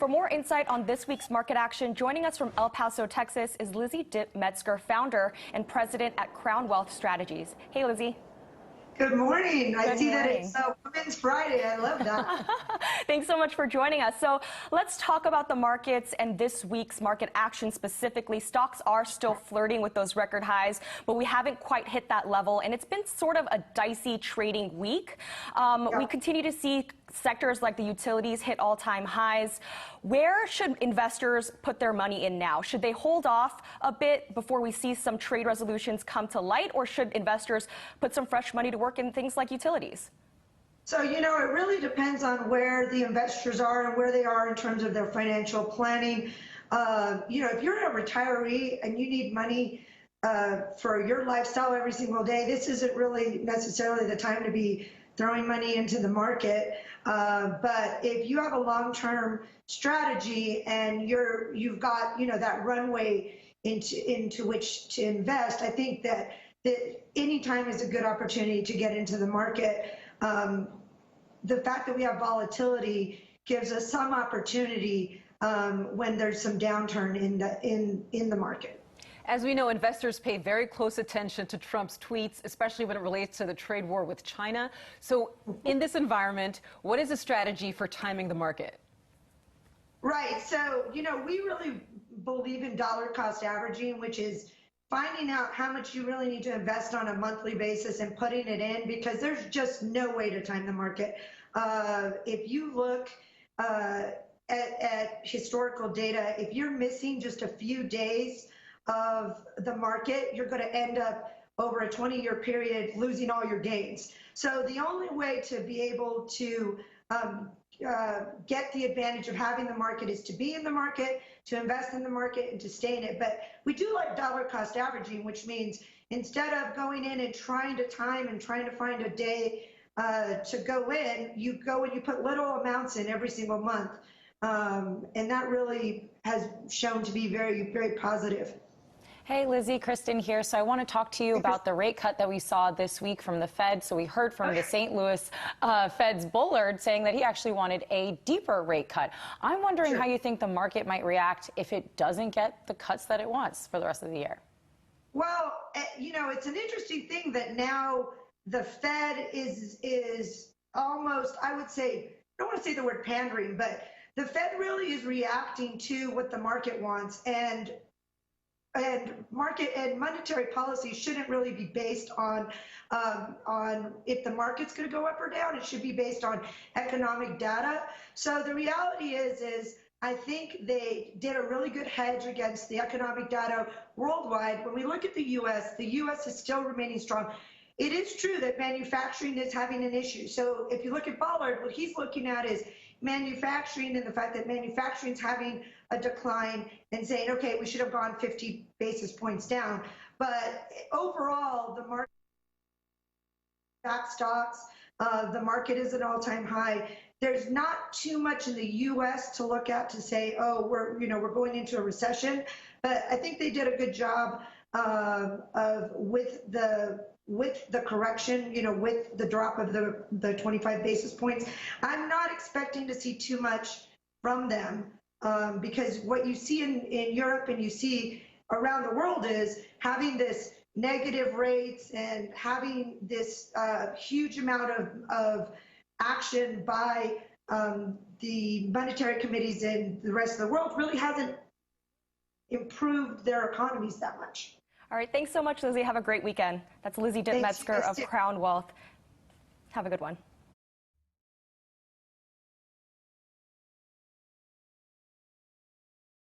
For more insight on this week's market action, joining us from El Paso, Texas, is Lizzie Metzger, founder and president at Crown Wealth Strategies. Hey, Lizzie. Good morning. I see that morning. it's Women's Friday. I love that. Thanks so much for joining us. So let's talk about the markets and this week's market action specifically. Stocks are still flirting with those record highs, but we haven't quite hit that level, and it's been sort of a dicey trading week. We continue to see sectors like the utilities hit all-time highs. Where should investors put their money in now? Should they hold off a bit before we see some trade resolutions come to light, or should investors put some fresh money to work in things like utilities? So, it really depends on where the investors are and where they are in terms of their financial planning. If you're a retiree and you need money for your lifestyle every single day, this isn't really necessarily the time to be throwing money into the market. But if you have a long-term strategy and you've got, that runway into which to invest, I think that any time is a good opportunity to get into the market. The fact that we have volatility gives us some opportunity when there's some downturn in the market. As we know, investors pay very close attention to Trump's tweets, especially when it relates to the trade war with China. So in this environment, what is the strategy for timing the market? Right. So, we really believe in dollar cost averaging, which is finding out how much you really need to invest on a monthly basis and putting it in, because there's just no way to time the market. If you look at historical data, if you're missing just a few days of the market, you're going to end up over a 20-year period losing all your gains. So the only way to be able to get the advantage of having the market is to be in the market, to invest in the market, and to stay in it. But we do like dollar cost averaging, which means instead of going in and trying to time and trying to find a day to go in, you go and you put little amounts in every single month. And that really has shown to be very, very positive. Hey, Lizzie, Kristen here. So I want to talk to you about the rate cut that we saw this week from the Fed. So we heard from the St. Louis Fed's Bullard saying that he actually wanted a deeper rate cut. I'm wondering how you think the market might react if it doesn't get the cuts that it wants for the rest of the year. Well, it's an interesting thing that now the Fed is almost, I would say, I don't want to say the word pandering, but the Fed really is reacting to what the market wants, and market and monetary policy shouldn't really be based on if the market's going to go up or down. It should be based on economic data. So the reality is I think they did a really good hedge against the economic data worldwide. When we look at the U.S. is still remaining strong. It is true that manufacturing is having an issue. So if you look at Bullard, what he's looking at is manufacturing and the fact that manufacturing is having a decline and saying, okay, we should have gone 50 basis points down. But overall, the market back stocks, the market is at all-time high. There's not too much in the U.S. to look at to say, oh, we're going into a recession. But I think they did a good job with the correction, with the drop of the 25 basis points. I'm not expecting to see too much from them because what you see in Europe and you see around the world is having this negative rates and having this huge amount of action by the monetary committees in the rest of the world really hasn't improved their economies that much. All right, thanks so much, Lizzie. Have a great weekend. That's Lizzie Metzger of Crown Wealth. Have a good one.